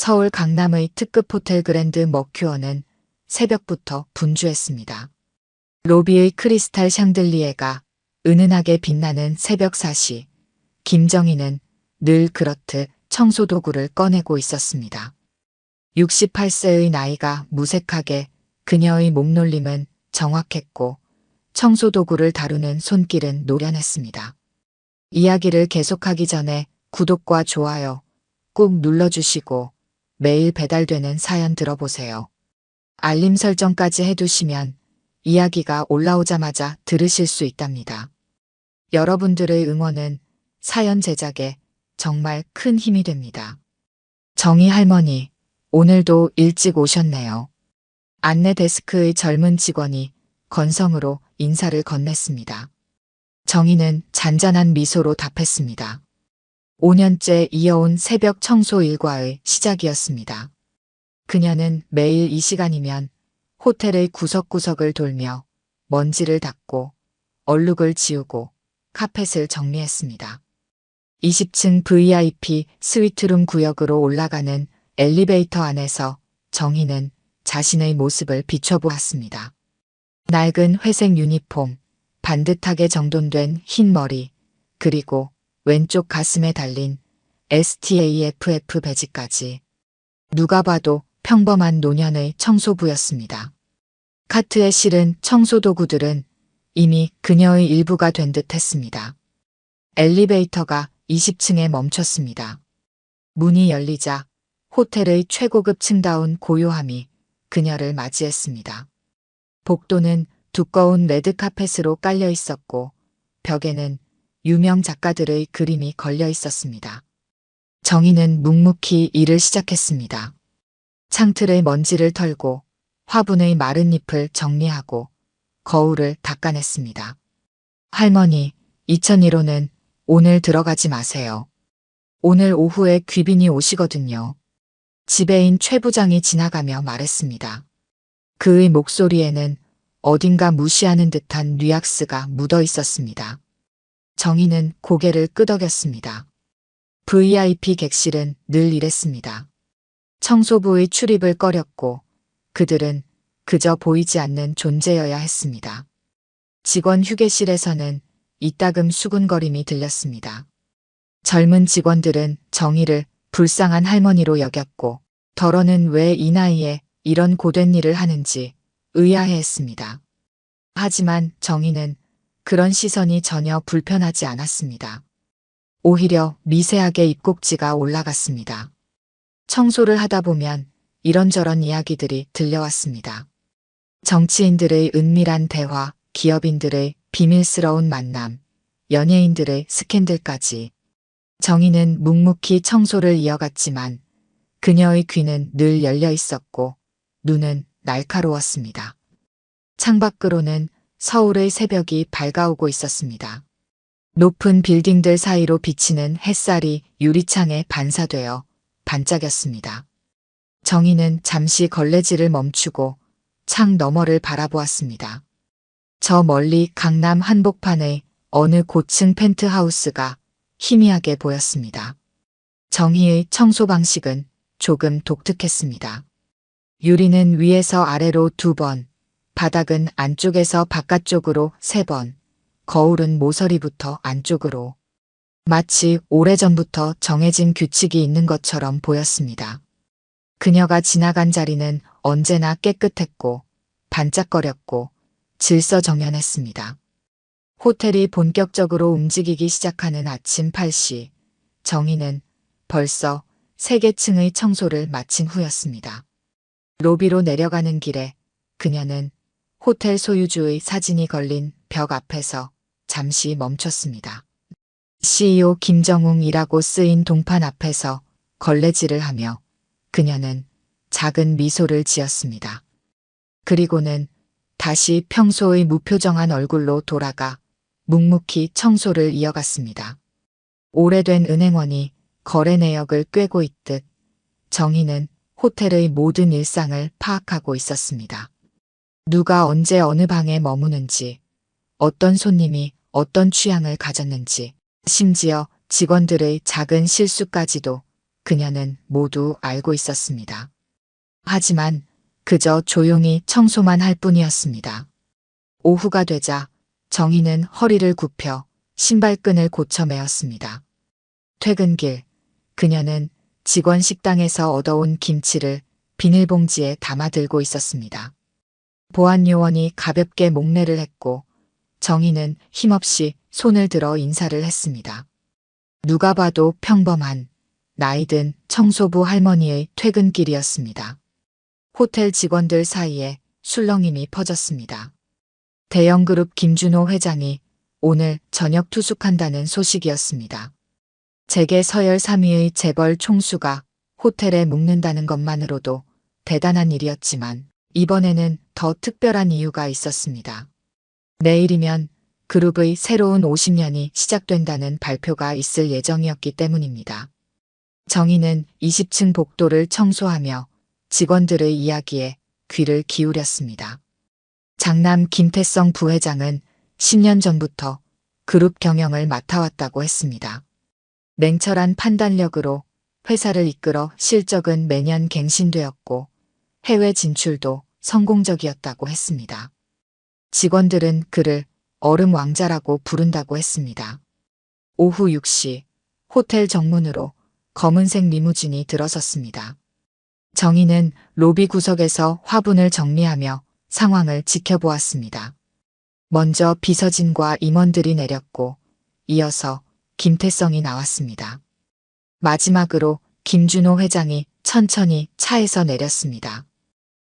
서울 강남의 특급 호텔 그랜드 머큐어는 새벽부터 분주했습니다. 로비의 크리스탈 샹들리에가 은은하게 빛나는 새벽 4시, 김정희는 늘 그렇듯 청소도구를 꺼내고 있었습니다. 68세의 나이가 무색하게 그녀의 몸놀림은 정확했고 청소도구를 다루는 손길은 노련했습니다. 이야기를 계속하기 전에 구독과 좋아요 꾹 눌러주시고 매일 배달되는 사연 들어보세요. 알림 설정까지 해두시면 이야기가 올라오자마자 들으실 수 있답니다. 여러분들의 응원은 사연 제작에 정말 큰 힘이 됩니다. 정희 할머니, 오늘도 일찍 오셨네요. 안내 데스크의 젊은 직원이 건성으로 인사를 건넸습니다. 정희는 잔잔한 미소로 답했습니다. 5년째 이어온 새벽 청소 일과의 시작이었습니다. 그녀는 매일 이 시간이면 호텔의 구석구석을 돌며 먼지를 닦고 얼룩을 지우고 카펫을 정리했습니다. 20층 VIP 스위트룸 구역으로 올라가는 엘리베이터 안에서 정희는 자신의 모습을 비춰보았습니다. 낡은 회색 유니폼, 반듯하게 정돈된 흰 머리, 그리고 왼쪽 가슴에 달린 STAFF 배지까지. 누가 봐도 평범한 노년의 청소부였습니다. 카트에 실은 청소도구들은 이미 그녀의 일부가 된 듯 했습니다. 엘리베이터가 20층에 멈췄습니다. 문이 열리자 호텔의 최고급 층다운 고요함이 그녀를 맞이했습니다. 복도는 두꺼운 레드카펫으로 깔려 있었고 벽에는 유명 작가들의 그림이 걸려 있었습니다. 정희는 묵묵히 일을 시작했습니다. 창틀의 먼지를 털고 화분의 마른 잎을 정리하고 거울을 닦아냈습니다. 할머니, 2001호는 오늘 들어가지 마세요. 오늘 오후에 귀빈이 오시거든요. 지배인 최 부장이 지나가며 말했습니다. 그의 목소리에는 어딘가 무시하는 듯한 뉘앙스가 묻어 있었습니다. 정희는 고개를 끄덕였습니다. VIP 객실은 늘 이랬습니다. 청소부의 출입을 꺼렸고 그들은 그저 보이지 않는 존재여야 했습니다. 직원 휴게실에서는 이따금 수군거림이 들렸습니다. 젊은 직원들은 정희를 불쌍한 할머니로 여겼고 덜어는 왜 이 나이에 이런 고된 일을 하는지 의아해했습니다. 하지만 정희는 그런 시선이 전혀 불편하지 않았습니다. 오히려 미세하게 입꼭지가 올라갔습니다. 청소를 하다 보면 이런저런 이야기들이 들려왔습니다. 정치인들의 은밀한 대화, 기업인들의 비밀스러운 만남, 연예인들의 스캔들까지. 정희는 묵묵히 청소를 이어갔지만 그녀의 귀는 늘 열려 있었고 눈은 날카로웠습니다. 창밖으로는 서울의 새벽이 밝아오고 있었습니다. 높은 빌딩들 사이로 비치는 햇살이 유리창에 반사되어 반짝였습니다. 정희는 잠시 걸레질을 멈추고 창 너머를 바라보았습니다. 저 멀리 강남 한복판의 어느 고층 펜트하우스가 희미하게 보였습니다. 정희의 청소 방식은 조금 독특했습니다. 유리는 위에서 아래로 2번, 바닥은 안쪽에서 바깥쪽으로 3번, 거울은 모서리부터 안쪽으로. 마치 오래전부터 정해진 규칙이 있는 것처럼 보였습니다. 그녀가 지나간 자리는 언제나 깨끗했고 반짝거렸고 질서정연했습니다. 호텔이 본격적으로 움직이기 시작하는 아침 8시, 정희는 벌써 3개 층의 청소를 마친 후였습니다. 로비로 내려가는 길에 그녀는 호텔 소유주의 사진이 걸린 벽 앞에서 잠시 멈췄습니다. CEO 김정웅이라고 쓰인 동판 앞에서 걸레질을 하며 그녀는 작은 미소를 지었습니다. 그리고는 다시 평소의 무표정한 얼굴로 돌아가 묵묵히 청소를 이어갔습니다. 오래된 은행원이 거래 내역을 꿰고 있듯 정희는 호텔의 모든 일상을 파악하고 있었습니다. 누가 언제 어느 방에 머무는지, 어떤 손님이 어떤 취향을 가졌는지, 심지어 직원들의 작은 실수까지도 그녀는 모두 알고 있었습니다. 하지만 그저 조용히 청소만 할 뿐이었습니다. 오후가 되자 정희는 허리를 굽혀 신발끈을 고쳐 매었습니다. 퇴근길, 그녀는 직원 식당에서 얻어온 김치를 비닐봉지에 담아 들고 있었습니다. 보안 요원이 가볍게 목례를 했고 정희는 힘없이 손을 들어 인사를 했습니다. 누가 봐도 평범한 나이든 청소부 할머니의 퇴근길이었습니다. 호텔 직원들 사이에 술렁임이 퍼졌습니다. 대형그룹 김준호 회장이 오늘 저녁 투숙한다는 소식이었습니다. 재계 서열 3위의 재벌 총수가 호텔에 묵는다는 것만으로도 대단한 일이었지만 이번에는 더 특별한 이유가 있었습니다. 내일이면 그룹의 새로운 50년이 시작된다는 발표가 있을 예정이었기 때문입니다. 정희는 20층 복도를 청소하며 직원들의 이야기에 귀를 기울였습니다. 장남 김태성 부회장은 10년 전부터 그룹 경영을 맡아왔다고 했습니다. 냉철한 판단력으로 회사를 이끌어 실적은 매년 갱신되었고 해외 진출도 성공적이었다고 했습니다. 직원들은 그를 얼음 왕자라고 부른다고 했습니다. 오후 6시 호텔 정문으로 검은색 리무진이 들어섰습니다. 정희는 로비 구석에서 화분을 정리하며 상황을 지켜보았습니다. 먼저 비서진과 임원들이 내렸고 이어서 김태성이 나왔습니다. 마지막으로 김준호 회장이 천천히 차에서 내렸습니다.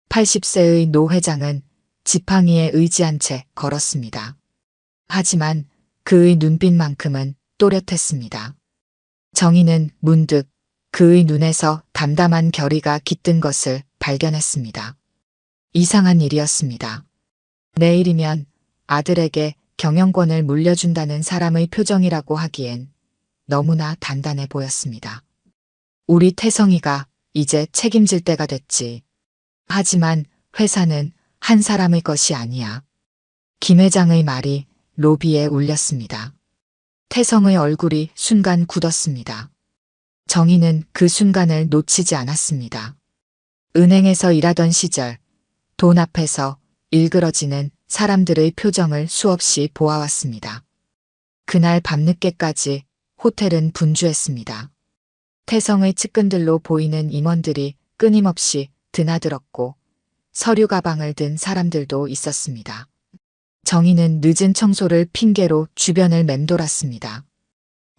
80세의 노 회장은 지팡이에 의지한 채 걸었습니다. 하지만 그의 눈빛만큼은 또렷했습니다. 정희는 문득 그의 눈에서 담담한 결의가 깃든 것을 발견했습니다. 이상한 일이었습니다. 내일이면 아들에게 경영권을 물려준다는 사람의 표정이라고 하기엔 너무나 단단해 보였습니다. 우리 태성이가 이제 책임질 때가 됐지. 하지만 회사는 한 사람의 것이 아니야. 김 회장의 말이 로비에 울렸습니다. 태성의 얼굴이 순간 굳었습니다. 정희는 그 순간을 놓치지 않았습니다. 은행에서 일하던 시절 돈 앞에서 일그러지는 사람들의 표정을 수없이 보아왔습니다. 그날 밤늦게까지 호텔은 분주했습니다. 태성의 측근들로 보이는 임원들이 끊임없이 드나들었고 서류 가방을 든 사람들도 있었습니다. 정희는 늦은 청소를 핑계로 주변을 맴돌았습니다.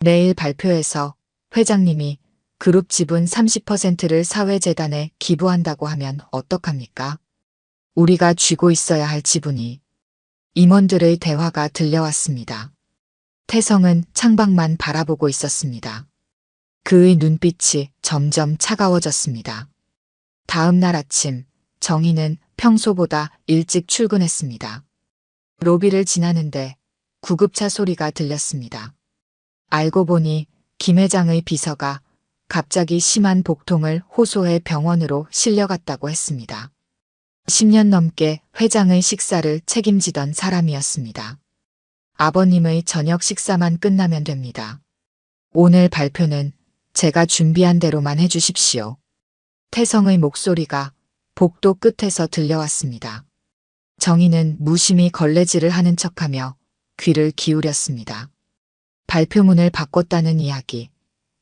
내일 발표에서 회장님이 그룹 지분 30%를 사회재단에 기부한다고 하면 어떡합니까? 우리가 쥐고 있어야 할 지분이. 임원들의 대화가 들려왔습니다. 태성은 창밖만 바라보고 있었습니다. 그의 눈빛이 점점 차가워졌습니다. 다음 날 아침 정희는 평소보다 일찍 출근했습니다. 로비를 지나는데 구급차 소리가 들렸습니다. 알고 보니 김 회장의 비서가 갑자기 심한 복통을 호소해 병원으로 실려갔다고 했습니다. 10년 넘게 회장의 식사를 책임지던 사람이었습니다. 아버님의 저녁 식사만 끝나면 됩니다. 오늘 발표는 제가 준비한 대로만 해주십시오. 태성의 목소리가 복도 끝에서 들려왔습니다. 정희는 무심히 걸레질을 하는 척하며 귀를 기울였습니다. 발표문을 바꿨다는 이야기,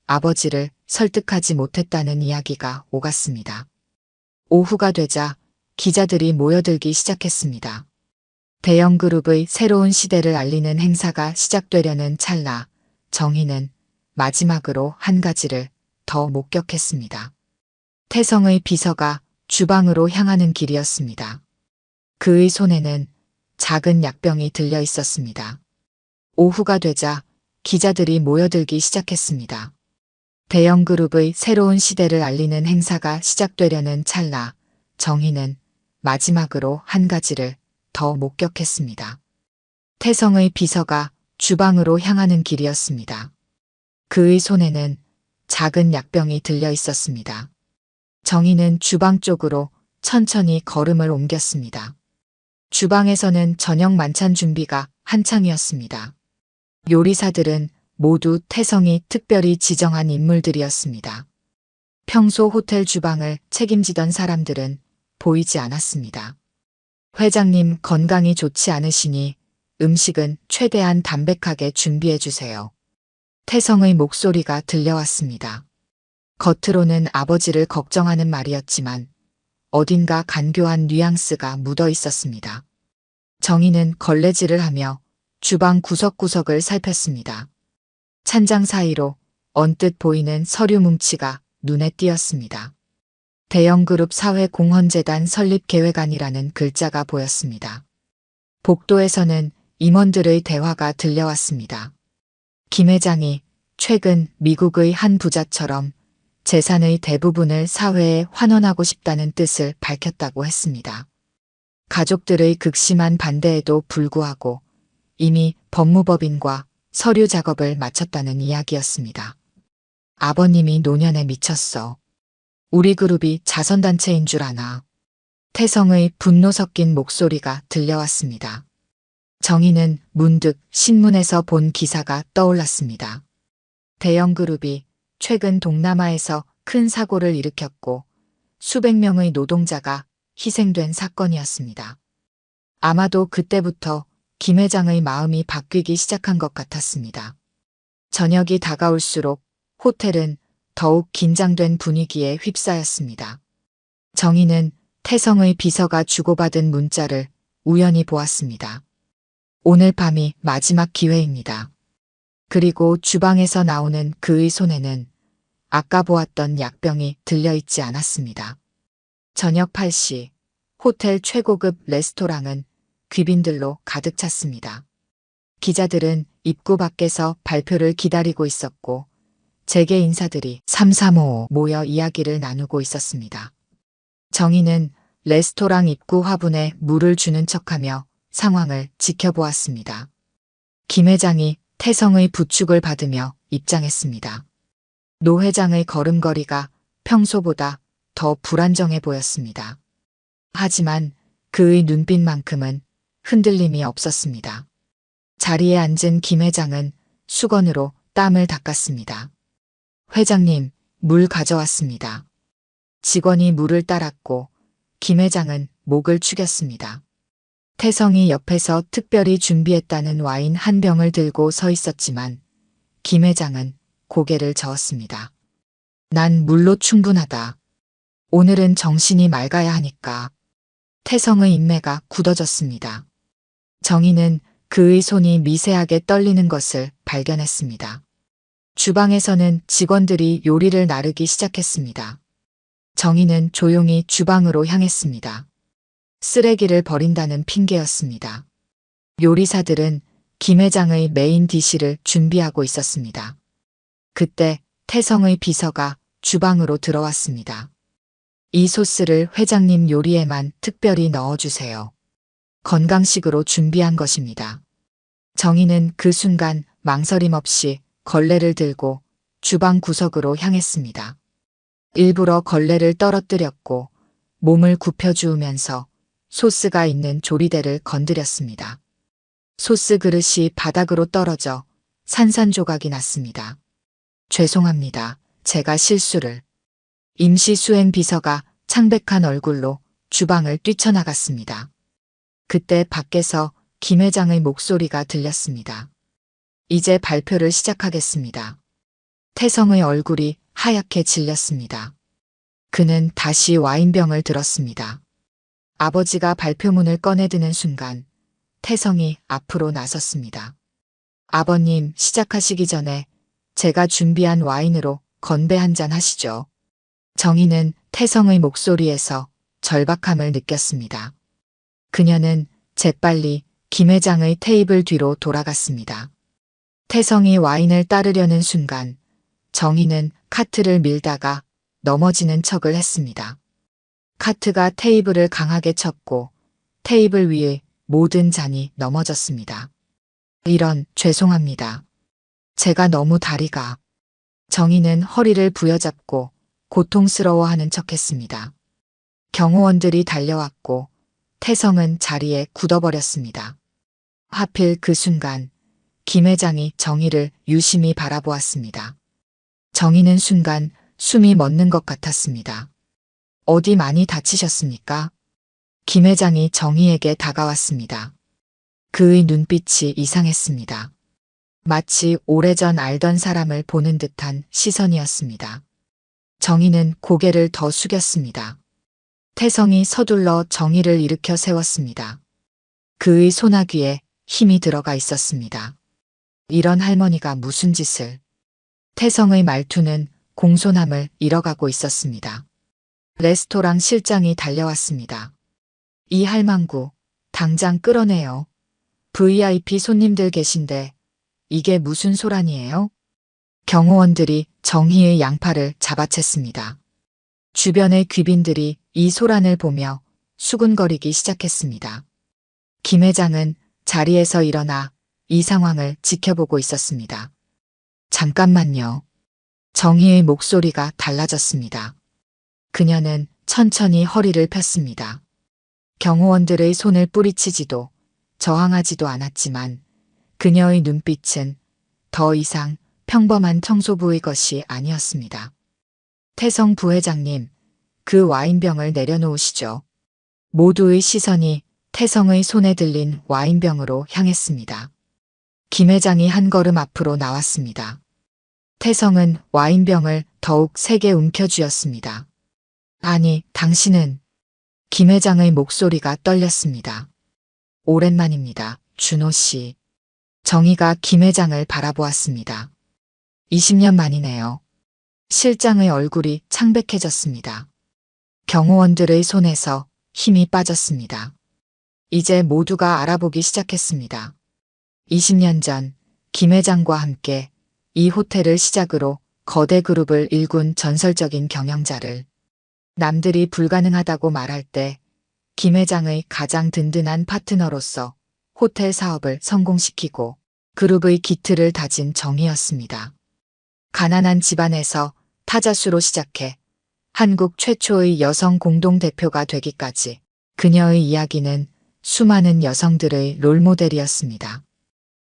아버지를 설득하지 못했다는 이야기가 오갔습니다. 오후가 되자 기자들이 모여들기 시작했습니다. 대형 그룹의 새로운 시대를 알리는 행사가 시작되려는 찰나 정희는 마지막으로 한 가지를 더 목격했습니다. 태성의 비서가 주방으로 향하는 길이었습니다. 그의 손에는 작은 약병이 들려 있었습니다. 오후가 되자 기자들이 모여들기 시작했습니다. 대형 그룹의 새로운 시대를 알리는 행사가 시작되려는 찰나 정희는 마지막으로 한 가지를 더 목격했습니다. 태성의 비서가 주방으로 향하는 길이었습니다. 그의 손에는 작은 약병이 들려 있었습니다. 정희는 주방 쪽으로 천천히 걸음을 옮겼습니다. 주방에서는 저녁 만찬 준비가 한창이었습니다. 요리사들은 모두 태성이 특별히 지정한 인물들이었습니다. 평소 호텔 주방을 책임지던 사람들은 보이지 않았습니다. 회장님 건강이 좋지 않으시니 음식은 최대한 담백하게 준비해 주세요. 태성의 목소리가 들려왔습니다. 겉으로는 아버지를 걱정하는 말이었지만 어딘가 간교한 뉘앙스가 묻어 있었습니다. 정희는 걸레질을 하며 주방 구석구석을 살폈습니다. 찬장 사이로 언뜻 보이는 서류 뭉치가 눈에 띄었습니다. 대형그룹 사회공헌재단 설립계획안이라는 글자가 보였습니다. 복도에서는 임원들의 대화가 들려왔습니다. 김 회장이 최근 미국의 한 부자처럼 재산의 대부분을 사회에 환원하고 싶다는 뜻을 밝혔다고 했습니다. 가족들의 극심한 반대에도 불구하고 이미 법무법인과 서류 작업을 마쳤다는 이야기였습니다. 아버님이 노년에 미쳤어. 우리 그룹이 자선단체인 줄 아나. 태성의 분노 섞인 목소리가 들려왔습니다. 정희는 문득 신문에서 본 기사가 떠올랐습니다. 대형 그룹이 최근 동남아에서 큰 사고를 일으켰고 수백 명의 노동자가 희생된 사건이었습니다. 아마도 그때부터 김 회장의 마음이 바뀌기 시작한 것 같았습니다. 저녁이 다가올수록 호텔은 더욱 긴장된 분위기에 휩싸였습니다. 정희는 태성의 비서가 주고받은 문자를 우연히 보았습니다. 오늘 밤이 마지막 기회입니다. 그리고 주방에서 나오는 그의 손에는 아까 보았던 약병이 들려있지 않았습니다. 저녁 8시 호텔 최고급 레스토랑은 귀빈들로 가득 찼습니다. 기자들은 입구 밖에서 발표를 기다리고 있었고 재계 인사들이 삼삼오오 모여 이야기를 나누고 있었습니다. 정희는 레스토랑 입구 화분에 물을 주는 척하며 상황을 지켜보았습니다. 김 회장이 태성의 부축을 받으며 입장했습니다. 노 회장의 걸음걸이가 평소보다 더 불안정해 보였습니다. 하지만 그의 눈빛만큼은 흔들림이 없었습니다. 자리에 앉은 김 회장은 수건으로 땀을 닦았습니다. 회장님, 물 가져왔습니다. 직원이 물을 따랐고 김 회장은 목을 축였습니다. 태성이 옆에서 특별히 준비했다는 와인 한 병을 들고 서 있었지만 김 회장은 고개를 저었습니다. 난 물로 충분하다. 오늘은 정신이 맑아야 하니까. 태성의 인매가 굳어졌습니다. 정희는 그의 손이 미세하게 떨리는 것을 발견했습니다. 주방에서는 직원들이 요리를 나르기 시작했습니다. 정희는 조용히 주방으로 향했습니다. 쓰레기를 버린다는 핑계였습니다. 요리사들은 김 회장의 메인 디시를 준비하고 있었습니다. 그때 태성의 비서가 주방으로 들어왔습니다. 이 소스를 회장님 요리에만 특별히 넣어주세요. 건강식으로 준비한 것입니다. 정희는 그 순간 망설임 없이 걸레를 들고 주방 구석으로 향했습니다. 일부러 걸레를 떨어뜨렸고 몸을 굽혀주우면서 소스가 있는 조리대를 건드렸습니다. 소스 그릇이 바닥으로 떨어져 산산조각이 났습니다. 죄송합니다. 제가 실수를. 임시 수행 비서가 창백한 얼굴로 주방을 뛰쳐나갔습니다. 그때 밖에서 김 회장의 목소리가 들렸습니다. 이제 발표를 시작하겠습니다. 태성의 얼굴이 하얗게 질렸습니다. 그는 다시 와인병을 들었습니다. 아버지가 발표문을 꺼내드는 순간 태성이 앞으로 나섰습니다. 아버님, 시작하시기 전에 제가 준비한 와인으로 건배 한 잔 하시죠. 정희는 태성의 목소리에서 절박함을 느꼈습니다. 그녀는 재빨리 김 회장의 테이블 뒤로 돌아갔습니다. 태성이 와인을 따르려는 순간 정희는 카트를 밀다가 넘어지는 척을 했습니다. 카트가 테이블을 강하게 쳤고 테이블 위에 모든 잔이 넘어졌습니다. 이런, 죄송합니다. 제가 너무 다리가. 정희는 허리를 부여잡고 고통스러워하는 척했습니다. 경호원들이 달려왔고 태성은 자리에 굳어버렸습니다. 하필 그 순간 김 회장이 정희를 유심히 바라보았습니다. 정희는 순간 숨이 멎는 것 같았습니다. 어디 많이 다치셨습니까? 김 회장이 정희에게 다가왔습니다. 그의 눈빛이 이상했습니다. 마치 오래전 알던 사람을 보는 듯한 시선이었습니다. 정희는 고개를 더 숙였습니다. 태성이 서둘러 정희를 일으켜 세웠습니다. 그의 소나귀에 힘이 들어가 있었습니다. 이런 할머니가 무슨 짓을. 태성의 말투는 공손함을 잃어가고 있었습니다. 레스토랑 실장이 달려왔습니다. 이 할망구, 당장 끌어내요. VIP 손님들 계신데 이게 무슨 소란이에요? 경호원들이 정희의 양팔을 잡아챘습니다. 주변의 귀빈들이 이 소란을 보며 수군거리기 시작했습니다. 김 회장은 자리에서 일어나 이 상황을 지켜보고 있었습니다. 잠깐만요. 정희의 목소리가 달라졌습니다. 그녀는 천천히 허리를 폈습니다. 경호원들의 손을 뿌리치지도 저항하지도 않았지만 그녀의 눈빛은 더 이상 평범한 청소부의 것이 아니었습니다. 태성 부회장님, 그 와인병을 내려놓으시죠. 모두의 시선이 태성의 손에 들린 와인병으로 향했습니다. 김 회장이 한 걸음 앞으로 나왔습니다. 태성은 와인병을 더욱 세게 움켜쥐었습니다. 아니, 당신은. 김 회장의 목소리가 떨렸습니다. 오랜만입니다, 준호 씨. 정희가 김 회장을 바라보았습니다. 20년 만이네요. 실장의 얼굴이 창백해졌습니다. 경호원들의 손에서 힘이 빠졌습니다. 이제 모두가 알아보기 시작했습니다. 20년 전 김 회장과 함께 이 호텔을 시작으로 거대 그룹을 일군 전설적인 경영자를, 남들이 불가능하다고 말할 때 김 회장의 가장 든든한 파트너로서 호텔 사업을 성공시키고 그룹의 기틀을 다진 정의였습니다. 가난한 집안에서 타자수로 시작해 한국 최초의 여성 공동대표가 되기까지 그녀의 이야기는 수많은 여성들의 롤모델이었습니다.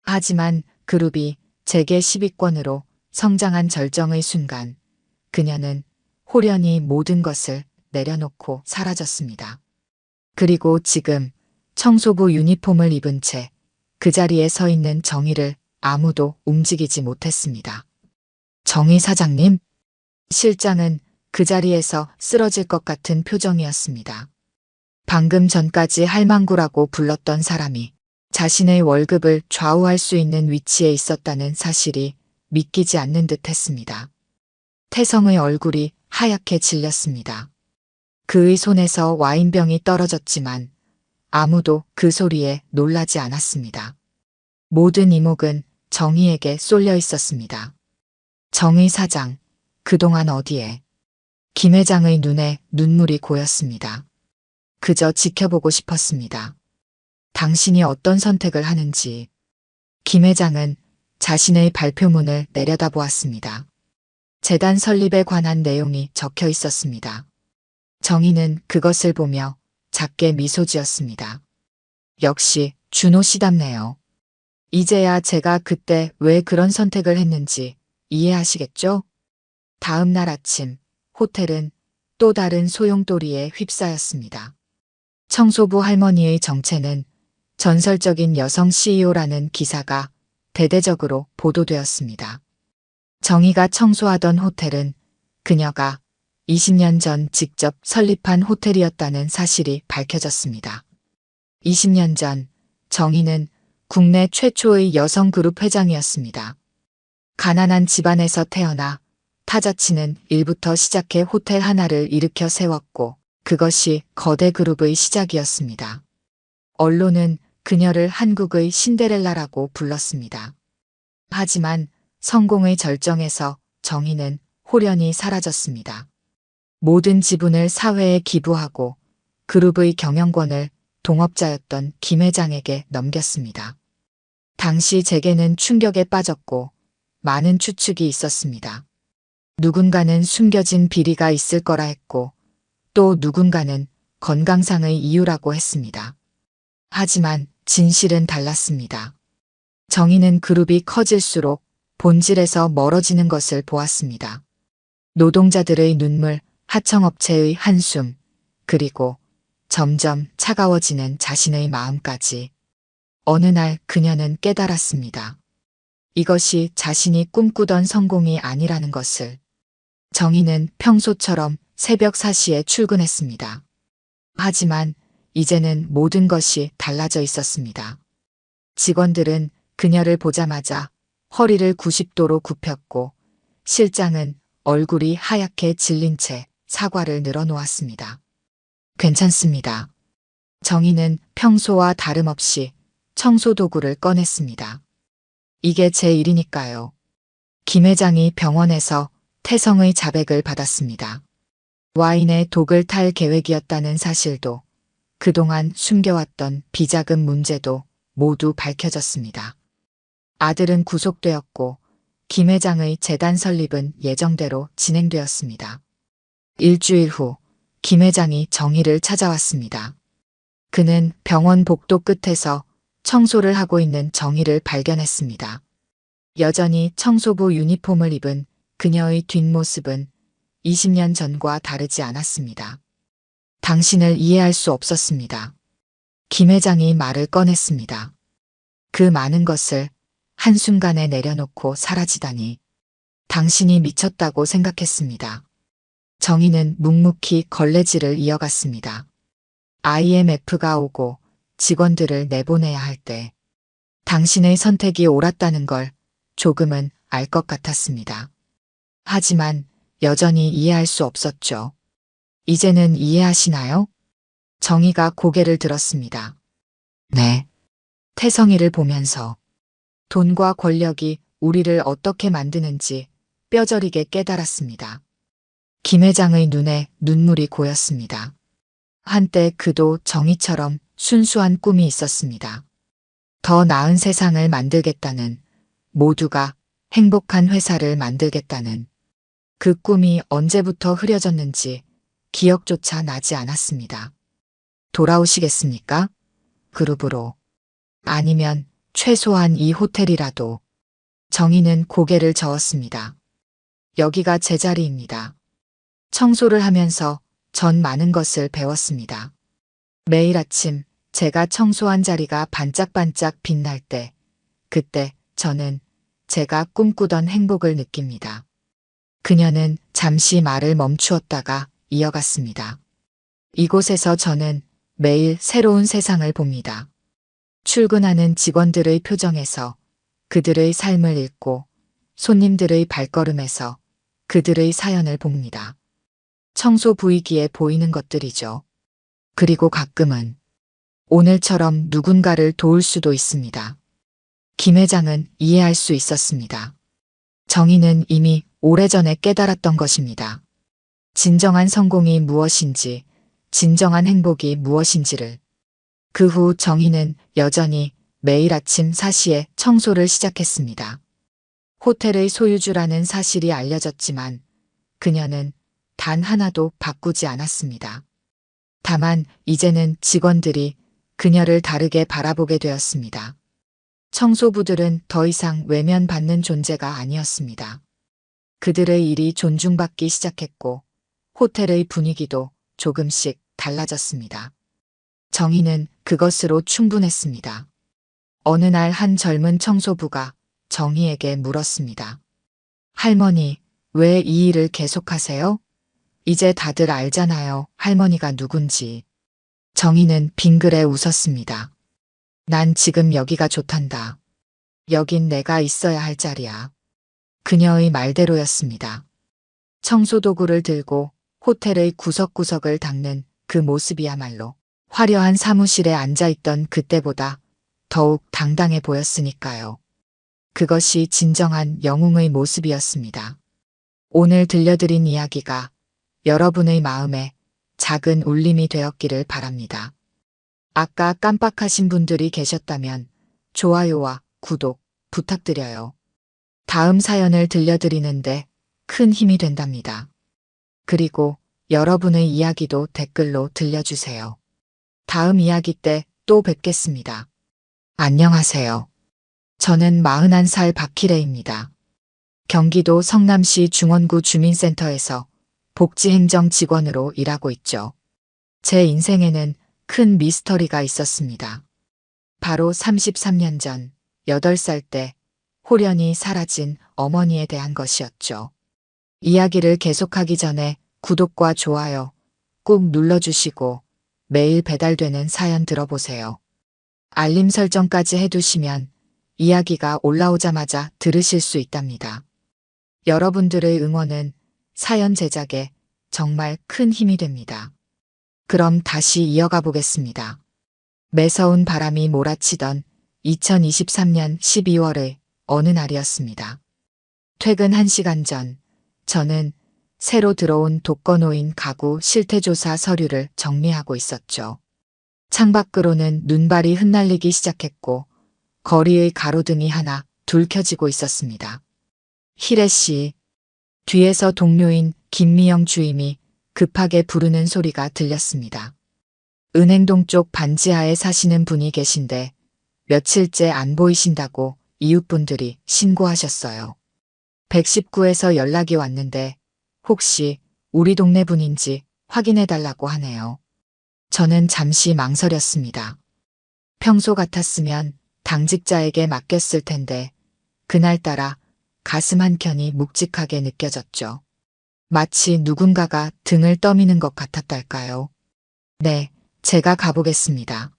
하지만 그룹이 재계 10위권으로 성장한 절정의 순간 그녀는 홀연히 모든 것을 내려놓고 사라졌습니다. 그리고 지금 청소부 유니폼을 입은 채 그 자리에 서 있는 정희를 아무도 움직이지 못했습니다. 정희 사장님? 실장은 그 자리에서 쓰러질 것 같은 표정이었습니다. 방금 전까지 할망구라고 불렀던 사람이 자신의 월급을 좌우할 수 있는 위치에 있었다는 사실이 믿기지 않는 듯 했습니다. 태성의 얼굴이 하얗게 질렸습니다. 그의 손에서 와인병이 떨어졌지만 아무도 그 소리에 놀라지 않았습니다. 모든 이목은 정희에게 쏠려 있었습니다. 정희 사장, 그동안 어디에? 김 회장의 눈에 눈물이 고였습니다. 그저 지켜보고 싶었습니다. 당신이 어떤 선택을 하는지. 김 회장은 자신의 발표문을 내려다보았습니다. 재단 설립에 관한 내용이 적혀 있었습니다. 정희는 그것을 보며 작게 미소 지었습니다. 역시 준호 씨답네요. 이제야 제가 그때 왜 그런 선택을 했는지 이해하시겠죠? 다음 날 아침 호텔은 또 다른 소용돌이에 휩싸였습니다. 청소부 할머니의 정체는 전설적인 여성 CEO라는 기사가 대대적으로 보도되었습니다. 정희가 청소하던 호텔은 그녀가 20년 전 직접 설립한 호텔이었다는 사실이 밝혀졌습니다. 20년 전 정희는 국내 최초의 여성 그룹 회장이었습니다. 가난한 집안에서 태어나 타자치는 일부터 시작해 호텔 하나를 일으켜 세웠고 그것이 거대 그룹의 시작이었습니다. 언론은 그녀를 한국의 신데렐라라고 불렀습니다. 하지만 성공의 절정에서 정희는 홀연히 사라졌습니다. 모든 지분을 사회에 기부하고 그룹의 경영권을 동업자였던 김 회장에게 넘겼습니다. 당시 재계는 충격에 빠졌고 많은 추측이 있었습니다. 누군가는 숨겨진 비리가 있을 거라 했고 또 누군가는 건강상의 이유라고 했습니다. 하지만 진실은 달랐습니다. 정희는 그룹이 커질수록 본질에서 멀어지는 것을 보았습니다. 노동자들의 눈물, 하청업체의 한숨, 그리고 점점 차가워지는 자신의 마음까지. 어느 날 그녀는 깨달았습니다. 이것이 자신이 꿈꾸던 성공이 아니라는 것을. 정희는 평소처럼 새벽 4시에 출근했습니다. 하지만 이제는 모든 것이 달라져 있었습니다. 직원들은 그녀를 보자마자 허리를 90도로 굽혔고 실장은 얼굴이 하얗게 질린 채 사과를 늘어놓았습니다. 괜찮습니다. 정희는 평소와 다름없이 청소 도구를 꺼냈습니다. 이게 제 일이니까요. 김 회장이 병원에서 태성의 자백을 받았습니다. 와인에 독을 탈 계획이었다는 사실도, 그동안 숨겨왔던 비자금 문제도 모두 밝혀졌습니다. 아들은 구속되었고 김 회장의 재단 설립은 예정대로 진행되었습니다. 일주일 후 김 회장이 정희를 찾아왔습니다. 그는 병원 복도 끝에서 청소를 하고 있는 정희를 발견했습니다. 여전히 청소부 유니폼을 입은 그녀의 뒷모습은 20년 전과 다르지 않았습니다. 당신을 이해할 수 없었습니다. 김 회장이 말을 꺼냈습니다. 그 많은 것을 한순간에 내려놓고 사라지다니. 당신이 미쳤다고 생각했습니다. 정희는 묵묵히 걸레질을 이어갔습니다. IMF가 오고 직원들을 내보내야 할 때 당신의 선택이 옳았다는 걸 조금은 알 것 같았습니다. 하지만 여전히 이해할 수 없었죠. 이제는 이해하시나요? 정희가 고개를 들었습니다. 네. 태성이를 보면서 돈과 권력이 우리를 어떻게 만드는지 뼈저리게 깨달았습니다. 김 회장의 눈에 눈물이 고였습니다. 한때 그도 정희처럼 순수한 꿈이 있었습니다. 더 나은 세상을 만들겠다는, 모두가 행복한 회사를 만들겠다는 그 꿈이 언제부터 흐려졌는지 기억조차 나지 않았습니다. 돌아오시겠습니까? 그룹으로. 아니면 최소한 이 호텔이라도. 정희는 고개를 저었습니다. 여기가 제 자리입니다. 청소를 하면서 전 많은 것을 배웠습니다. 매일 아침 제가 청소한 자리가 반짝반짝 빛날 때, 그때 저는 제가 꿈꾸던 행복을 느낍니다. 그녀는 잠시 말을 멈추었다가 이어갔습니다. 이곳에서 저는 매일 새로운 세상을 봅니다. 출근하는 직원들의 표정에서 그들의 삶을 읽고 손님들의 발걸음에서 그들의 사연을 봅니다. 청소 부위기에 보이는 것들이죠. 그리고 가끔은 오늘처럼 누군가를 도울 수도 있습니다. 김 회장은 이해할 수 있었습니다. 정희는 이미 오래전에 깨달았던 것입니다. 진정한 성공이 무엇인지, 진정한 행복이 무엇인지를. 그 후 정희는 여전히 매일 아침 4시에 청소를 시작했습니다. 호텔의 소유주라는 사실이 알려졌지만 그녀는 단 하나도 바꾸지 않았습니다. 다만 이제는 직원들이 그녀를 다르게 바라보게 되었습니다. 청소부들은 더 이상 외면받는 존재가 아니었습니다. 그들의 일이 존중받기 시작했고 호텔의 분위기도 조금씩 달라졌습니다. 정희는 그것으로 충분했습니다. 어느 날 한 젊은 청소부가 정희에게 물었습니다. 할머니, 왜 이 일을 계속하세요? 이제 다들 알잖아요, 할머니가 누군지. 정희는 빙그레 웃었습니다. 난 지금 여기가 좋단다. 여긴 내가 있어야 할 자리야. 그녀의 말대로였습니다. 청소도구를 들고 호텔의 구석구석을 닦는 그 모습이야말로 화려한 사무실에 앉아있던 그때보다 더욱 당당해 보였으니까요. 그것이 진정한 영웅의 모습이었습니다. 오늘 들려드린 이야기가 여러분의 마음에 작은 울림이 되었기를 바랍니다. 아까 깜빡하신 분들이 계셨다면 좋아요와 구독 부탁드려요. 다음 사연을 들려드리는데 큰 힘이 된답니다. 그리고 여러분의 이야기도 댓글로 들려주세요. 다음 이야기 때 또 뵙겠습니다. 안녕하세요. 저는 41살 박희래입니다. 경기도 성남시 중원구 주민센터에서 복지행정 직원으로 일하고 있죠. 제 인생에는 큰 미스터리가 있었습니다. 바로 33년 전 8살 때 홀연히 사라진 어머니에 대한 것이었죠. 이야기를 계속하기 전에 구독과 좋아요 꾹 눌러주시고 매일 배달되는 사연 들어보세요. 알림 설정까지 해두시면 이야기가 올라오자마자 들으실 수 있답니다. 여러분들의 응원은 사연 제작에 정말 큰 힘이 됩니다. 그럼 다시 이어가 보겠습니다. 매서운 바람이 몰아치던 2023년 12월의 어느 날이었습니다. 퇴근 1시간 전, 저는 새로 들어온 독거노인 가구 실태조사 서류를 정리하고 있었죠. 창밖으로는 눈발이 흩날리기 시작했고 거리의 가로등이 하나 둘 켜지고 있었습니다. 희래 씨, 뒤에서 동료인 김미영 주임이 급하게 부르는 소리가 들렸습니다. 은행동 쪽 반지하에 사시는 분이 계신데 며칠째 안 보이신다고 이웃분들이 신고하셨어요. 119에서 연락이 왔는데 혹시 우리 동네 분인지 확인해 달라고 하네요. 저는 잠시 망설였습니다. 평소 같았으면 당직자에게 맡겼을 텐데 그날따라 가슴 한켠이 묵직하게 느껴졌죠. 마치 누군가가 등을 떠미는 것 같았달까요? 네, 제가 가보겠습니다.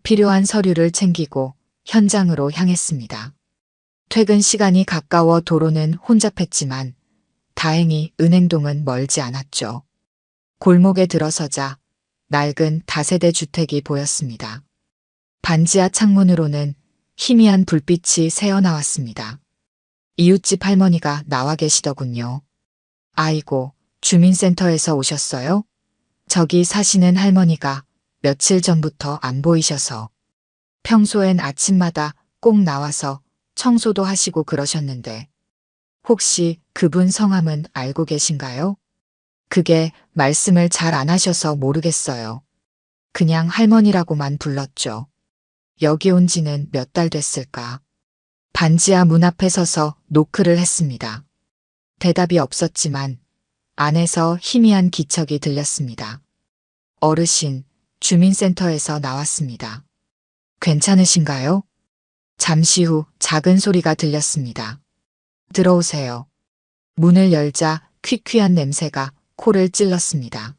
필요한 서류를 챙기고 현장으로 향했습니다. 퇴근 시간이 가까워 도로는 혼잡했지만 다행히 은행동은 멀지 않았죠. 골목에 들어서자 낡은 다세대 주택이 보였습니다. 반지하 창문으로는 희미한 불빛이 새어나왔습니다. 이웃집 할머니가 나와 계시더군요. 아이고, 주민센터에서 오셨어요? 저기 사시는 할머니가 며칠 전부터 안 보이셔서 평소엔 아침마다 꼭 나와서 청소도 하시고 그러셨는데 혹시 그분 성함은 알고 계신가요? 그게 말씀을 잘 안 하셔서 모르겠어요. 그냥 할머니라고만 불렀죠. 여기 온 지는 몇 달 됐을까? 반지하 문 앞에 서서 노크를 했습니다. 대답이 없었지만 안에서 희미한 기척이 들렸습니다. 어르신, 주민센터에서 나왔습니다. 괜찮으신가요? 잠시 후 작은 소리가 들렸습니다. 들어오세요. 문을 열자 퀴퀴한 냄새가 코를 찔렀습니다.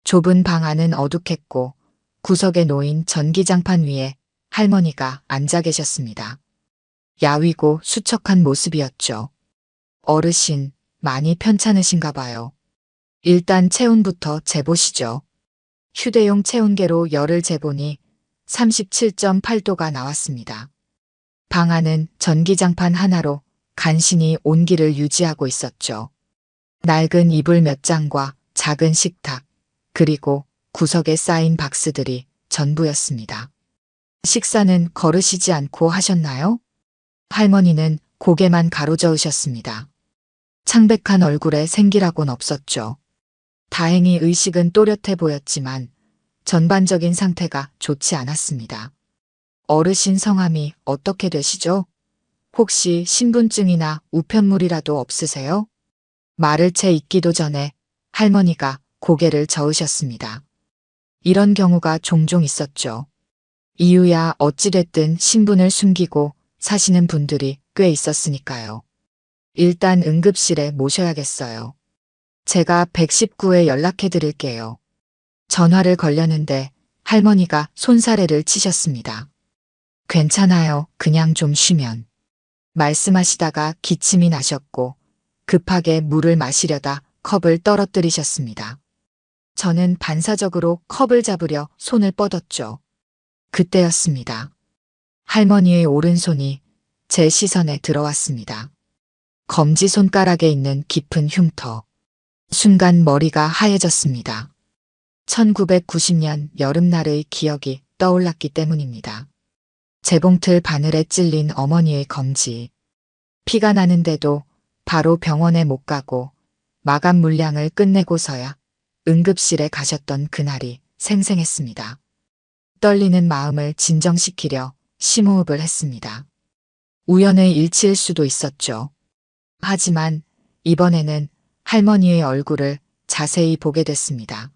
좁은 방 안은 어둑했고 구석에 놓인 전기장판 위에 할머니가 앉아 계셨습니다. 야위고 수척한 모습이었죠. 어르신, 많이 편찮으신가 봐요. 일단 체온부터 재보시죠. 휴대용 체온계로 열을 재보니 37.8도가 나왔습니다. 방 안은 전기장판 하나로 간신히 온기를 유지하고 있었죠. 낡은 이불 몇 장과 작은 식탁, 그리고 구석에 쌓인 박스들이 전부였습니다. 식사는 거르시지 않고 하셨나요? 할머니는 고개만 가로저으셨습니다. 창백한 얼굴에 생기라고는 없었죠. 다행히 의식은 또렷해 보였지만 전반적인 상태가 좋지 않았습니다. 어르신 성함이 어떻게 되시죠? 혹시 신분증이나 우편물이라도 없으세요? 말을 채 잇기도 전에 할머니가 고개를 저으셨습니다. 이런 경우가 종종 있었죠. 이유야 어찌됐든 신분을 숨기고 사시는 분들이 꽤 있었으니까요. 일단 응급실에 모셔야겠어요. 제가 119에 연락해 드릴게요. 전화를 걸려는데 할머니가 손사래를 치셨습니다. 괜찮아요. 그냥 좀 쉬면. 말씀하시다가 기침이 나셨고 급하게 물을 마시려다 컵을 떨어뜨리셨습니다. 저는 반사적으로 컵을 잡으려 손을 뻗었죠. 그때였습니다. 할머니의 오른손이 제 시선에 들어왔습니다. 검지손가락에 있는 깊은 흉터. 순간 머리가 하얘졌습니다. 1990년 여름날의 기억이 떠올랐기 때문입니다. 재봉틀 바늘에 찔린 어머니의 검지. 피가 나는데도 바로 병원에 못 가고 마감 물량을 끝내고서야 응급실에 가셨던 그날이 생생했습니다. 떨리는 마음을 진정시키려 심호흡을 했습니다. 우연의 일치일 수도 있었죠. 하지만 이번에는 할머니의 얼굴을 자세히 보게 됐습니다.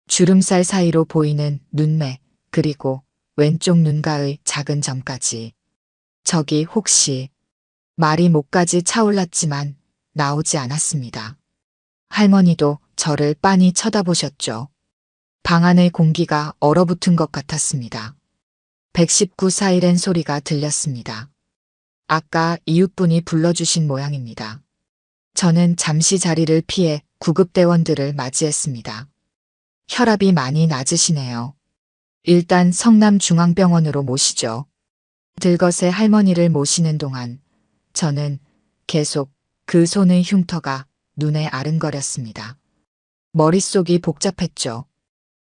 주름살 사이로 보이는 눈매, 그리고 왼쪽 눈가의 작은 점까지. 저기 혹시 말이 목까지 차올랐지만 나오지 않았습니다. 할머니도 저를 빤히 쳐다보셨죠. 방 안의 공기가 얼어붙은 것 같았습니다. 119 사이렌 소리가 들렸습니다. 아까 이웃분이 불러주신 모양입니다. 저는 잠시 자리를 피해 구급대원들을 맞이했습니다. 혈압이 많이 낮으시네요. 일단 성남중앙병원으로 모시죠. 들것의 할머니를 모시는 동안 저는 계속 그 손의 흉터가 눈에 아른거렸습니다. 머릿속이 복잡했죠.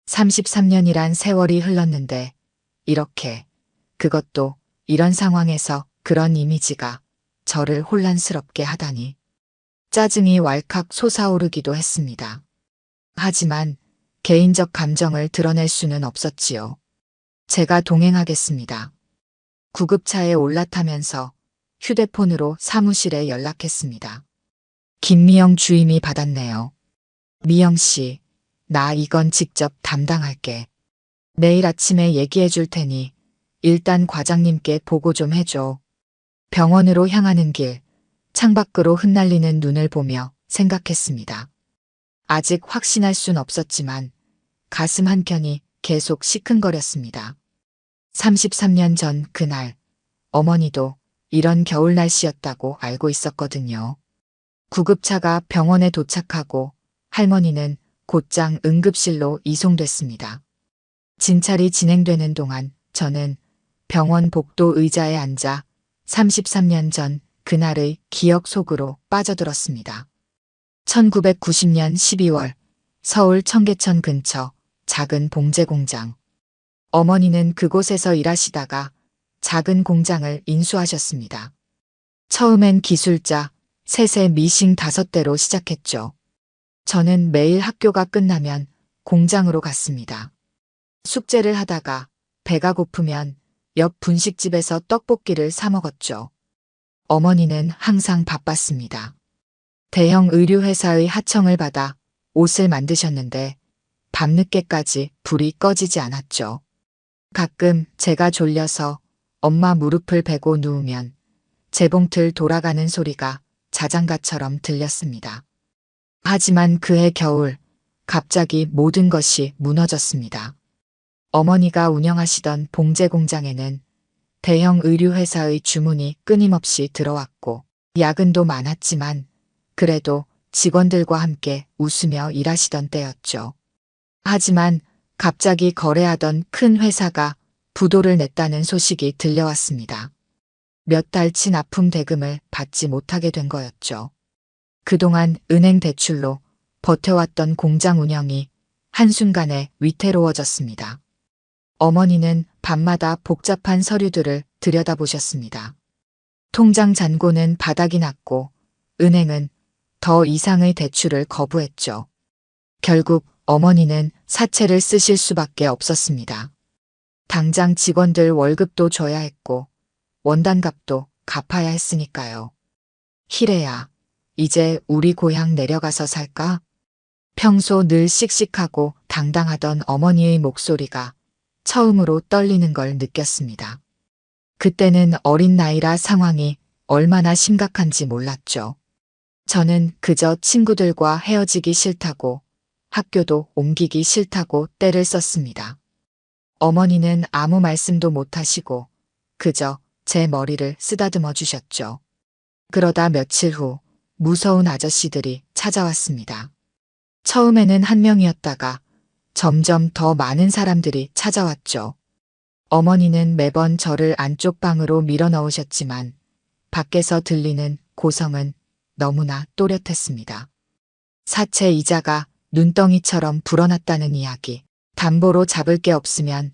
33년이란 세월이 흘렀는데 이렇게, 그것도 이런 상황에서 그런 이미지가 저를 혼란스럽게 하다니. 짜증이 왈칵 솟아오르기도 했습니다. 하지만 개인적 감정을 드러낼 수는 없었지요. 제가 동행하겠습니다. 구급차에 올라타면서 휴대폰으로 사무실에 연락했습니다. 김미영 주임이 받았네요. 미영 씨, 나 이건 직접 담당할게. 내일 아침에 얘기해 줄 테니 일단 과장님께 보고 좀 해줘. 병원으로 향하는 길, 창밖으로 흩날리는 눈을 보며 생각했습니다. 아직 확신할 순 없었지만 가슴 한켠이 계속 시큰거렸습니다. 33년 전 그날, 어머니도 이런 겨울 날씨였다고 알고 있었거든요. 구급차가 병원에 도착하고 할머니는 곧장 응급실로 이송됐습니다. 진찰이 진행되는 동안 저는 병원 복도 의자에 앉아 33년 전 그날의 기억 속으로 빠져들었습니다. 1990년 12월 서울 청계천 근처 작은 봉제 공장. 어머니는 그곳에서 일하시다가 작은 공장을 인수하셨습니다. 처음엔 기술자, 셋의 미싱 5대로 시작했죠. 저는 매일 학교가 끝나면 공장으로 갔습니다. 숙제를 하다가 배가 고프면 옆 분식집에서 떡볶이를 사 먹었죠. 어머니는 항상 바빴습니다. 대형 의류회사의 하청을 받아 옷을 만드셨는데 밤늦게까지 불이 꺼지지 않았죠. 가끔 제가 졸려서 엄마 무릎을 베고 누우면 재봉틀 돌아가는 소리가 자장가처럼 들렸습니다. 하지만 그해 겨울 갑자기 모든 것이 무너졌습니다. 어머니가 운영하시던 봉제 공장에는 대형 의류회사의 주문이 끊임없이 들어왔고 야근도 많았지만 그래도 직원들과 함께 웃으며 일하시던 때였죠. 하지만 갑자기 거래하던 큰 회사가 부도를 냈다는 소식이 들려왔습니다. 몇 달 치 납품 대금을 받지 못하게 된 거였죠. 그동안 은행 대출로 버텨왔던 공장 운영이 한순간에 위태로워졌습니다. 어머니는 밤마다 복잡한 서류들을 들여다보셨습니다. 통장 잔고는 바닥이 났고 은행은 더 이상의 대출을 거부했죠. 결국 어머니는 사채를 쓰실 수밖에 없었습니다. 당장 직원들 월급도 줘야 했고 원단값도 갚아야 했으니까요. 희래야, 이제 우리 고향 내려가서 살까? 평소 늘 씩씩하고 당당하던 어머니의 목소리가 처음으로 떨리는 걸 느꼈습니다. 그때는 어린 나이라 상황이 얼마나 심각한지 몰랐죠. 저는 그저 친구들과 헤어지기 싫다고 학교도 옮기기 싫다고 떼를 썼습니다. 어머니는 아무 말씀도 못하시고 그저 제 머리를 쓰다듬어 주셨죠. 그러다 며칠 후 무서운 아저씨들이 찾아왔습니다. 처음에는 한 명이었다가 점점 더 많은 사람들이 찾아왔죠. 어머니는 매번 저를 안쪽 방으로 밀어 넣으셨지만 밖에서 들리는 고성은 너무나 또렷했습니다. 사채 이자가 눈덩이처럼 불어났다는 이야기, 담보로 잡을 게 없으면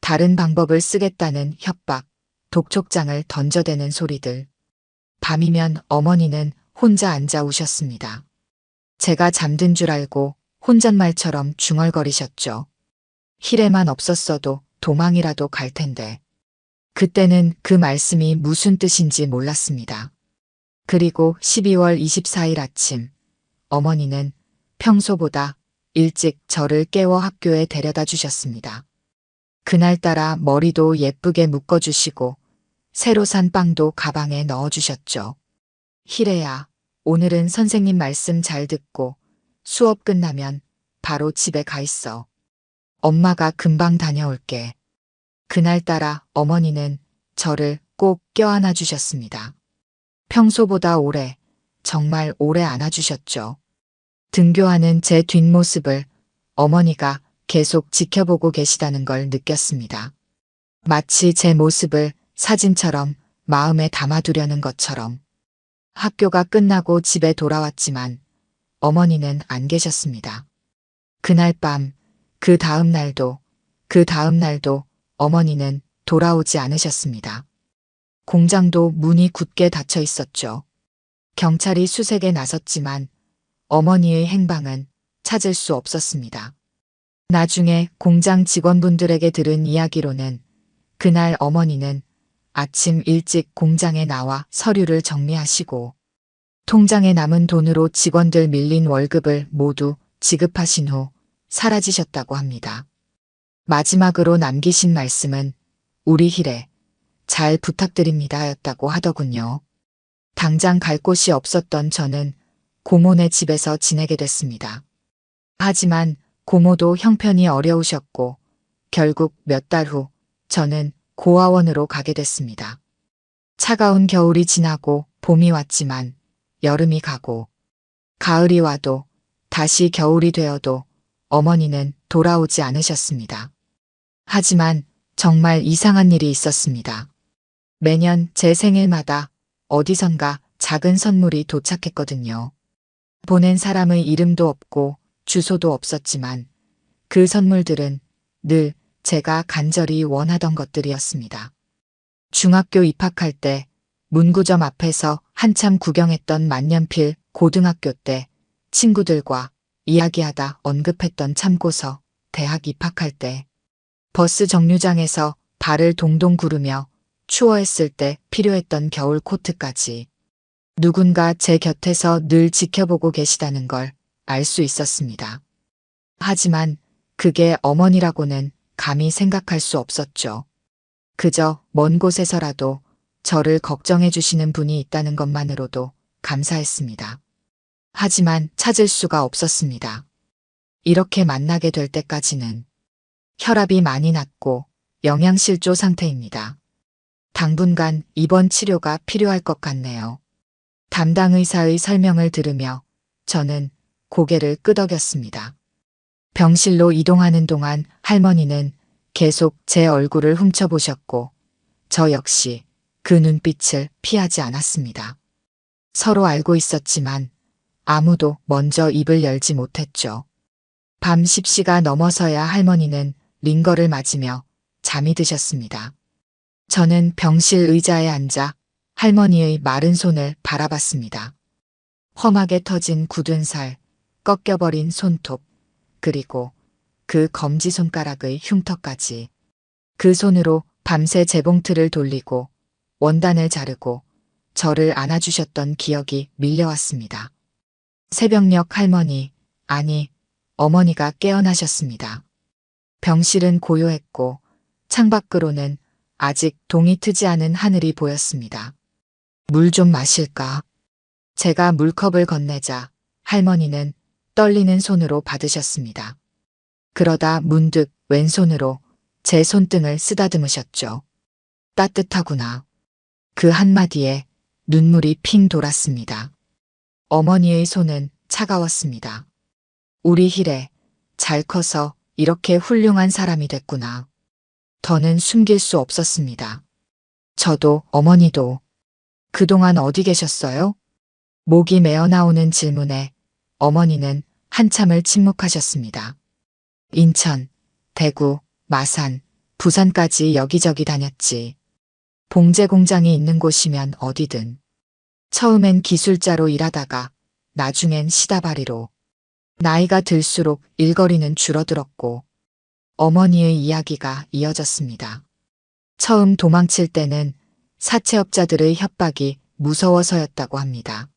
다른 방법을 쓰겠다는 협박, 독촉장을 던져대는 소리들. 밤이면 어머니는 혼자 앉아 우셨습니다. 제가 잠든 줄 알고 혼잣말처럼 중얼거리셨죠. 희래만 없었어도 도망이라도 갈 텐데. 그때는 그 말씀이 무슨 뜻인지 몰랐습니다. 그리고 12월 24일 아침, 어머니는 평소보다 일찍 저를 깨워 학교에 데려다 주셨습니다. 그날따라 머리도 예쁘게 묶어주시고 새로 산 빵도 가방에 넣어주셨죠. 희래야, 오늘은 선생님 말씀 잘 듣고 수업 끝나면 바로 집에 가 있어. 엄마가 금방 다녀올게. 그날따라 어머니는 저를 꼭 껴안아 주셨습니다. 평소보다 오래, 정말 오래 안아주셨죠. 등교하는 제 뒷모습을 어머니가 계속 지켜보고 계시다는 걸 느꼈습니다. 마치 제 모습을 사진처럼 마음에 담아두려는 것처럼. 학교가 끝나고 집에 돌아왔지만 어머니는 안 계셨습니다. 그날 밤, 그 다음 날도 어머니는 돌아오지 않으셨습니다. 공장도 문이 굳게 닫혀 있었죠. 경찰이 수색에 나섰지만 어머니의 행방은 찾을 수 없었습니다. 나중에 공장 직원분들에게 들은 이야기로는 그날 어머니는 아침 일찍 공장에 나와 서류를 정리하시고 통장에 남은 돈으로 직원들 밀린 월급을 모두 지급하신 후 사라지셨다고 합니다. 마지막으로 남기신 말씀은 우리 희래, 잘 부탁드립니다 였다고 하더군요. 당장 갈 곳이 없었던 저는 고모네 집에서 지내게 됐습니다. 하지만 고모도 형편이 어려우셨고 결국 몇 달 후 저는 고아원으로 가게 됐습니다. 차가운 겨울이 지나고 봄이 왔지만 여름이 가고 가을이 와도 다시 겨울이 되어도 어머니는 돌아오지 않으셨습니다. 하지만 정말 이상한 일이 있었습니다. 매년 제 생일마다 어디선가 작은 선물이 도착했거든요. 보낸 사람의 이름도 없고 주소도 없었지만 그 선물들은 늘 제가 간절히 원하던 것들이었습니다. 중학교 입학할 때 문구점 앞에서 한참 구경했던 만년필, 고등학교 때 친구들과 이야기하다 언급했던 참고서, 대학 입학할 때 버스 정류장에서 발을 동동 구르며 추워했을 때 필요했던 겨울 코트까지 누군가 제 곁에서 늘 지켜보고 계시다는 걸 알 수 있었습니다. 하지만 그게 어머니라고는 감히 생각할 수 없었죠. 그저 먼 곳에서라도 저를 걱정해 주시는 분이 있다는 것만으로도 감사했습니다. 하지만 찾을 수가 없었습니다. 이렇게 만나게 될 때까지는 혈압이 많이 낮고 영양실조 상태입니다. 당분간 입원 치료가 필요할 것 같네요. 담당 의사의 설명을 들으며 저는 고개를 끄덕였습니다. 병실로 이동하는 동안 할머니는 계속 제 얼굴을 훔쳐보셨고 저 역시 그 눈빛을 피하지 않았습니다. 서로 알고 있었지만 아무도 먼저 입을 열지 못했죠. 밤 10시가 넘어서야 할머니는 링거를 맞으며 잠이 드셨습니다. 저는 병실 의자에 앉아 할머니의 마른 손을 바라봤습니다. 험하게 터진 굳은 살, 꺾여버린 손톱, 그리고 그 검지손가락의 흉터까지. 그 손으로 밤새 재봉틀을 돌리고 원단을 자르고 저를 안아주셨던 기억이 밀려왔습니다. 새벽녘 할머니, 아니, 어머니가 깨어나셨습니다. 병실은 고요했고 창밖으로는 아직 동이 트지 않은 하늘이 보였습니다. 물 좀 마실까? 제가 물컵을 건네자 할머니는 떨리는 손으로 받으셨습니다. 그러다 문득 왼손으로 제 손등을 쓰다듬으셨죠. 따뜻하구나. 그 한마디에 눈물이 핑 돌았습니다. 어머니의 손은 차가웠습니다. 우리 희래, 잘 커서 이렇게 훌륭한 사람이 됐구나. 더는 숨길 수 없었습니다. 저도 어머니도. 그동안 어디 계셨어요? 목이 메어 나오는 질문에 어머니는 한참을 침묵하셨습니다. 인천, 대구, 마산, 부산까지 여기저기 다녔지. 봉제 공장이 있는 곳이면 어디든. 처음엔 기술자로 일하다가 나중엔 시다바리로. 나이가 들수록 일거리는 줄어들었고 어머니의 이야기가 이어졌습니다. 처음 도망칠 때는 사채업자들의 협박이 무서워서였다고 합니다.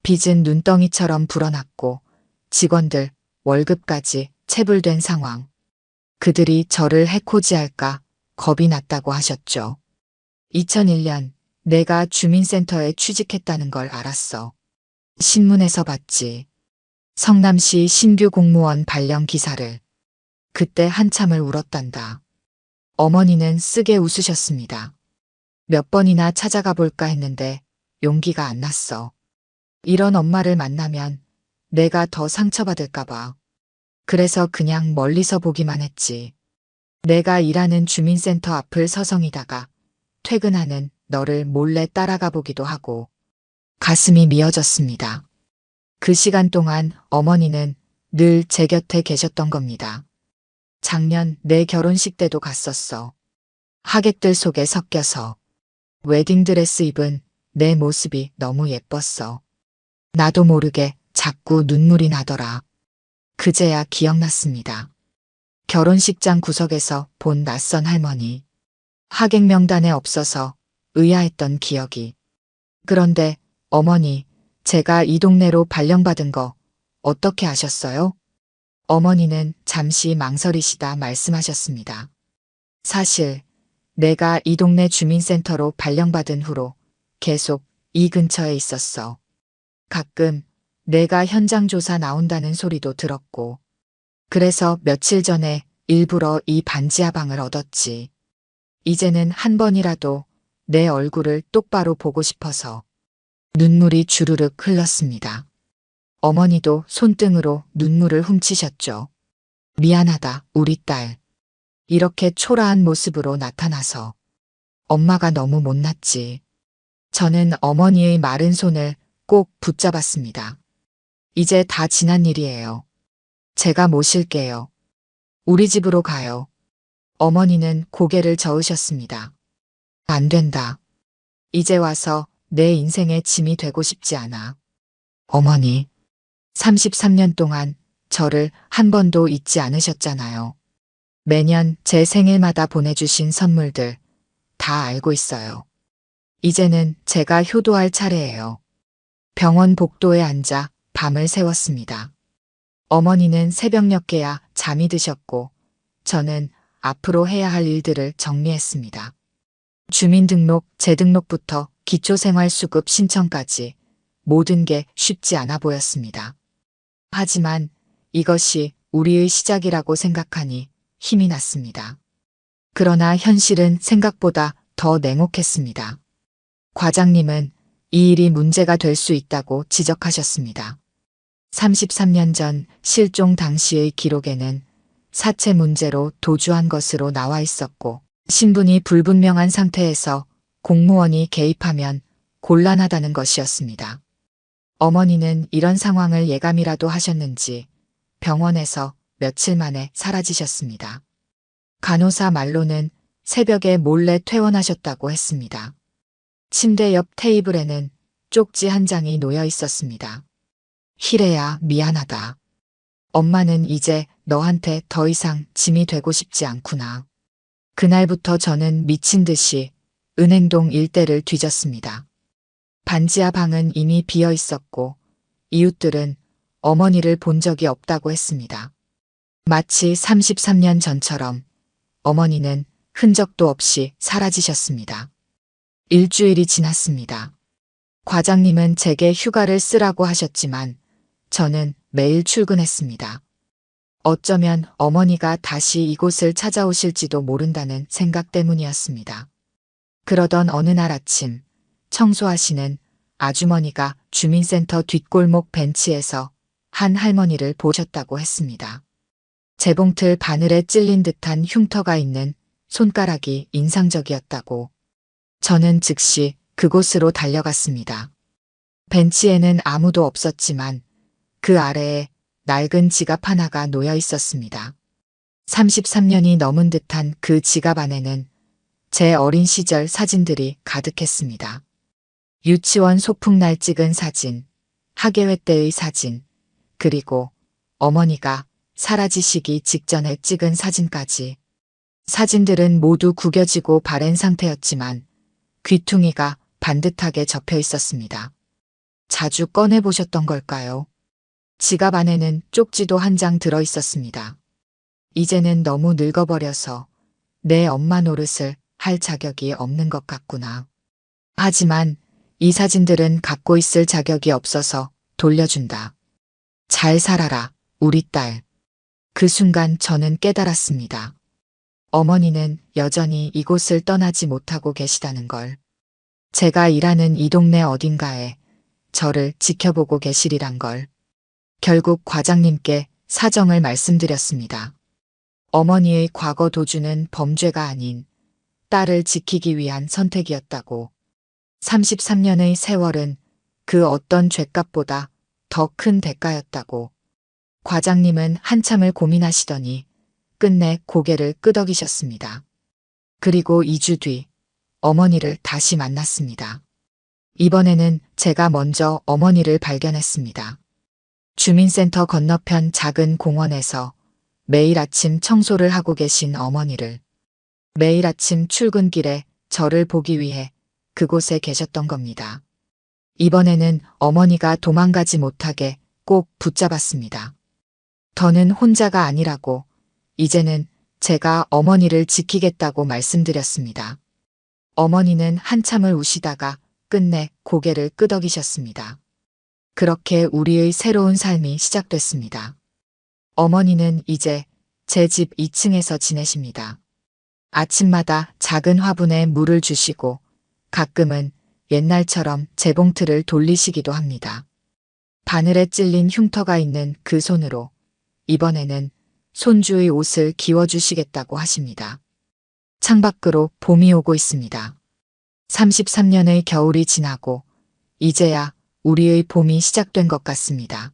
빚은 눈덩이처럼 불어났고 직원들 월급까지 체불된 상황. 그들이 저를 해코지할까 겁이 났다고 하셨죠. 2001년 내가 주민센터에 취직했다는 걸 알았어. 신문에서 봤지. 성남시 신규 공무원 발령 기사를. 그때 한참을 울었단다. 어머니는 쓰게 웃으셨습니다. 몇 번이나 찾아가 볼까 했는데 용기가 안 났어. 이런 엄마를 만나면 내가 더 상처받을까 봐. 그래서 그냥 멀리서 보기만 했지. 내가 일하는 주민센터 앞을 서성이다가 퇴근하는 너를 몰래 따라가 보기도 하고 가슴이 미어졌습니다. 그 시간 동안 어머니는 늘 제 곁에 계셨던 겁니다. 작년 내 결혼식 때도 갔었어. 하객들 속에 섞여서 웨딩드레스 입은 내 모습이 너무 예뻤어. 나도 모르게 자꾸 눈물이 나더라. 그제야 기억났습니다. 결혼식장 구석에서 본 낯선 할머니. 하객 명단에 없어서 의아했던 기억이. 그런데 어머니, 제가 이 동네로 발령받은 거 어떻게 아셨어요? 어머니는 잠시 망설이시다 말씀하셨습니다. 사실 내가 이 동네 주민센터로 발령받은 후로 계속 이 근처에 있었어. 가끔 내가 현장 조사 나온다는 소리도 들었고, 그래서 며칠 전에 일부러 이 반지하방을 얻었지. 이제는 한 번이라도 내 얼굴을 똑바로 보고 싶어서. 눈물이 주르륵 흘렀습니다. 어머니도 손등으로 눈물을 훔치셨죠. 미안하다, 우리 딸. 이렇게 초라한 모습으로 나타나서. 엄마가 너무 못났지. 저는 어머니의 마른 손을 꼭 붙잡았습니다. 이제 다 지난 일이에요. 제가 모실게요. 우리 집으로 가요. 어머니는 고개를 저으셨습니다. 안 된다. 이제 와서 내 인생의 짐이 되고 싶지 않아. 어머니, 33년 동안 저를 한 번도 잊지 않으셨잖아요. 매년 제 생일마다 보내주신 선물들 다 알고 있어요. 이제는 제가 효도할 차례예요. 병원 복도에 앉아 밤을 새웠습니다. 어머니는 새벽녘에야 잠이 드셨고 저는 앞으로 해야 할 일들을 정리했습니다. 주민등록, 재등록부터 기초생활수급 신청까지 모든 게 쉽지 않아 보였습니다. 하지만 이것이 우리의 시작이라고 생각하니 힘이 났습니다. 그러나 현실은 생각보다 더 냉혹했습니다. 과장님은 이 일이 문제가 될 수 있다고 지적하셨습니다. 33년 전 실종 당시의 기록에는 사체 문제로 도주한 것으로 나와 있었고 신분이 불분명한 상태에서 공무원이 개입하면 곤란하다는 것이었습니다. 어머니는 이런 상황을 예감이라도 하셨는지 병원에서 며칠 만에 사라지셨습니다. 간호사 말로는 새벽에 몰래 퇴원하셨다고 했습니다. 침대 옆 테이블에는 쪽지 한 장이 놓여 있었습니다. 희래야, 미안하다. 엄마는 이제 너한테 더 이상 짐이 되고 싶지 않구나. 그날부터 저는 미친 듯이 은행동 일대를 뒤졌습니다. 반지하 방은 이미 비어 있었고 이웃들은 어머니를 본 적이 없다고 했습니다. 마치 33년 전처럼 어머니는 흔적도 없이 사라지셨습니다. 일주일이 지났습니다. 과장님은 제게 휴가를 쓰라고 하셨지만 저는 매일 출근했습니다. 어쩌면 어머니가 다시 이곳을 찾아오실지도 모른다는 생각 때문이었습니다. 그러던 어느 날 아침 청소하시는 아주머니가 주민센터 뒷골목 벤치에서 한 할머니를 보셨다고 했습니다. 재봉틀 바늘에 찔린 듯한 흉터가 있는 손가락이 인상적이었다고. 저는 즉시 그곳으로 달려갔습니다. 벤치에는 아무도 없었지만 그 아래에 낡은 지갑 하나가 놓여 있었습니다. 33년이 넘은 듯한 그 지갑 안에는 제 어린 시절 사진들이 가득했습니다. 유치원 소풍날 찍은 사진, 학예회 때의 사진, 그리고 어머니가 사라지시기 직전에 찍은 사진까지. 사진들은 모두 구겨지고 바랜 상태였지만 귀퉁이가 반듯하게 접혀 있었습니다. 자주 꺼내보셨던 걸까요? 지갑 안에는 쪽지도 한 장 들어 있었습니다. 이제는 너무 늙어버려서 내 엄마 노릇을 할 자격이 없는 것 같구나. 하지만 이 사진들은 갖고 있을 자격이 없어서 돌려준다. 잘 살아라, 우리 딸. 그 순간 저는 깨달았습니다. 어머니는 여전히 이곳을 떠나지 못하고 계시다는 걸. 제가 일하는 이 동네 어딘가에 저를 지켜보고 계시리란 걸. 결국 과장님께 사정을 말씀드렸습니다. 어머니의 과거 도주는 범죄가 아닌 딸을 지키기 위한 선택이었다고. 33년의 세월은 그 어떤 죄값보다 더 큰 대가였다고. 과장님은 한참을 고민하시더니 끝내 고개를 끄덕이셨습니다. 그리고 2주 뒤 어머니를 다시 만났습니다. 이번에는 제가 먼저 어머니를 발견했습니다. 주민센터 건너편 작은 공원에서 매일 아침 청소를 하고 계신 어머니를. 매일 아침 출근길에 저를 보기 위해 그곳에 계셨던 겁니다. 이번에는 어머니가 도망가지 못하게 꼭 붙잡았습니다. 더는 혼자가 아니라고, 이제는 제가 어머니를 지키겠다고 말씀드렸습니다. 어머니는 한참을 우시다가 끝내 고개를 끄덕이셨습니다. 그렇게 우리의 새로운 삶이 시작됐습니다. 어머니는 이제 제 집 2층에서 지내십니다. 아침마다 작은 화분에 물을 주시고 가끔은 옛날처럼 재봉틀을 돌리시기도 합니다. 바늘에 찔린 흉터가 있는 그 손으로 이번에는 손주의 옷을 기워주시겠다고 하십니다. 창밖으로 봄이 오고 있습니다. 33년의 겨울이 지나고 이제야 우리의 봄이 시작된 것 같습니다.